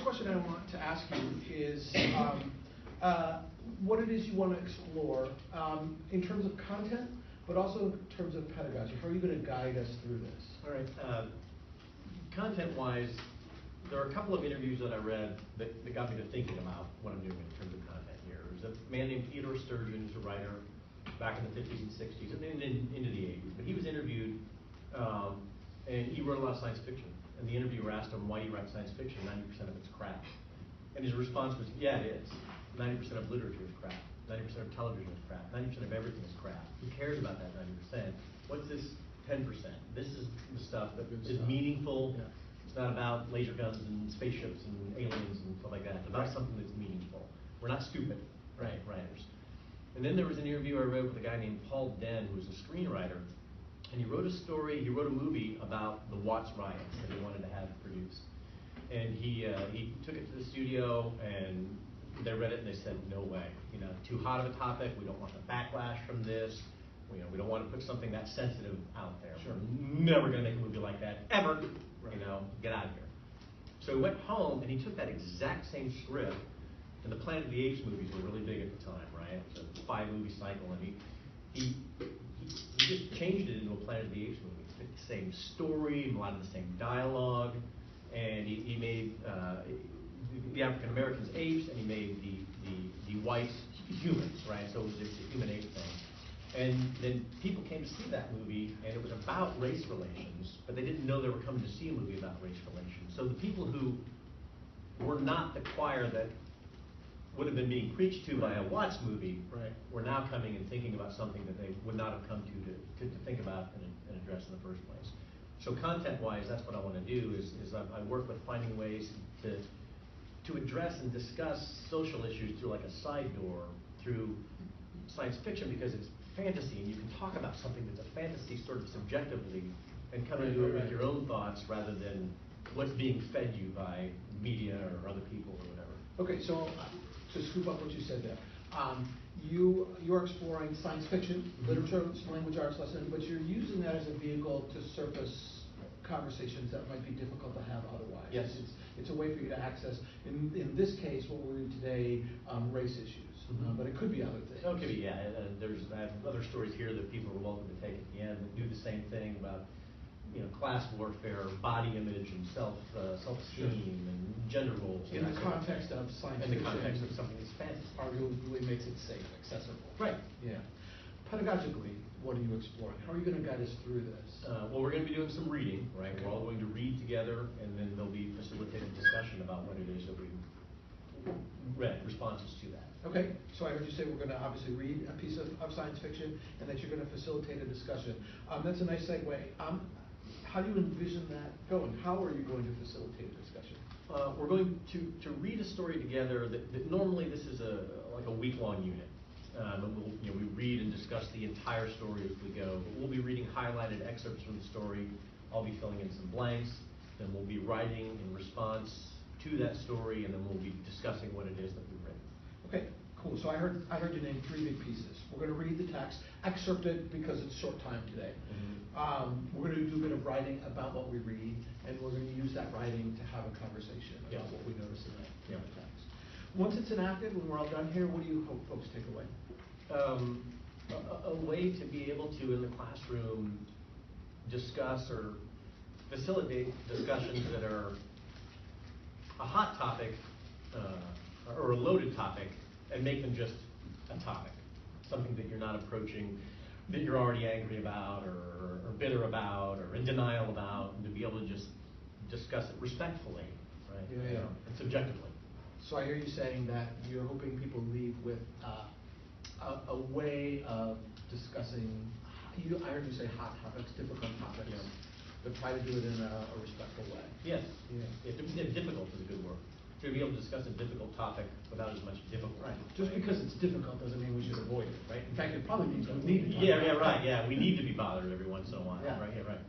first question I want to ask you is what it is you want to explore in terms of content, but also in terms of pedagogy. How are you going to guide us through this? All right. Content-wise, there are a couple of interviews that I read that got me to thinking about what I'm doing in terms of content here. There's a man named Theodore Sturgeon, who's a writer back in the 50s and 60s, and into the 80s. But he was interviewed, and he wrote a lot of science fiction. And the interviewer asked him, why do you write science fiction? 90% of it's crap. And his response was, yeah, it is. 90% of literature is crap. 90% of television is crap. 90% of everything is crap. Who cares about that 90%? What's this 10%? This is the stuff that is meaningful. Yeah. It's not about laser guns and spaceships and aliens and stuff like that. It's about something that's meaningful. We're not stupid, right, writers. And then there was an interview I wrote with a guy named Paul Den, who was a screenwriter. And he wrote a movie about the Watts riots that he wanted to have produced. And he took it to the studio, and they read it and they said, no way, too hot of a topic. We don't want the backlash from this. We don't want to put something that sensitive out there. Sure. We're never going to make a movie like that ever. Right. Get out of here. So he went home and he took that exact same script, and the Planet of the Apes movies were really big at the time, right? It was a 5-movie cycle, and he just changed it into a Planet of the Apes movie. He took the same story, a lot of the same dialogue, and he made the African Americans apes, and he made the whites humans, right? So it was a human ape thing. And then people came to see that movie, and it was about race relations, but they didn't know they were coming to see a movie about race relations. So the people who were not the choir that would have been being preached to by a Watts movie, right, were now coming and thinking about something that they would not have come to think about and address in the first place. So content-wise, that's what I want to do, is I work with finding ways to address and discuss social issues through like a side door, through science fiction, because it's fantasy, and you can talk about something that's a fantasy sort of subjectively and come into it with your own thoughts rather than what's being fed you by media or other people or whatever. Okay, so to scoop up what you said there, you're exploring science fiction, literature, language arts lesson, but you're using that as a vehicle to surface conversations that might be difficult to have otherwise. Yes. It's a way for you to access, in this case, what we're doing today, race issues. But it could be other things. It could be, yeah. I have other stories here that people are welcome to take at the end that do the same thing about, class warfare, body image, and self-esteem, and gender roles. In the context of science fiction. In the context of something that's fantasy. Arguably makes it safe, accessible. Right. Yeah. Pedagogically, what are you exploring? How are you going to guide us through this? Well, we're going to be doing some reading, right? Okay. We're all going to read together, and then there'll be facilitated discussion about what it is that we read, responses to that. Okay, so I heard you say we're going to obviously read a piece of science fiction, and that you're going to facilitate a discussion. That's a nice segue. How do you envision that going? How are you going to facilitate a discussion? We're going to read a story together that normally this is like a week-long unit. And we read and discuss the entire story as we go. But we'll be reading highlighted excerpts from the story. I'll be filling in some blanks. Then we'll be writing in response to that story, and then we'll be discussing what it is that we've written. Okay, cool. So I heard you name 3 big pieces. We're going to read the text, excerpt it because it's short time today. We're going to do a bit of writing about what we read, and we're going to use that writing to have a conversation about what we notice in the text. Once it's enacted, when we're all done here, what do you hope folks take away? A way to be able to, in the classroom, discuss or facilitate discussions that are a hot topic or a loaded topic, and make them just a topic, something that you're not approaching, that you're already angry about or bitter about or in denial about, and to be able to just discuss it respectfully, right? And subjectively. So I hear you saying that you're hoping people leave with a way of discussing, I heard you say hot topics, difficult topics, but try to do it in a respectful way. Yes. Difficult is a good word. To be able to discuss a difficult topic without as much difficulty. Right. Just because it's difficult doesn't mean we should avoid it, right? In fact, it probably means we need to. Right. Yeah, we need to be bothered every once in a while. Yeah. Right. Yeah, right.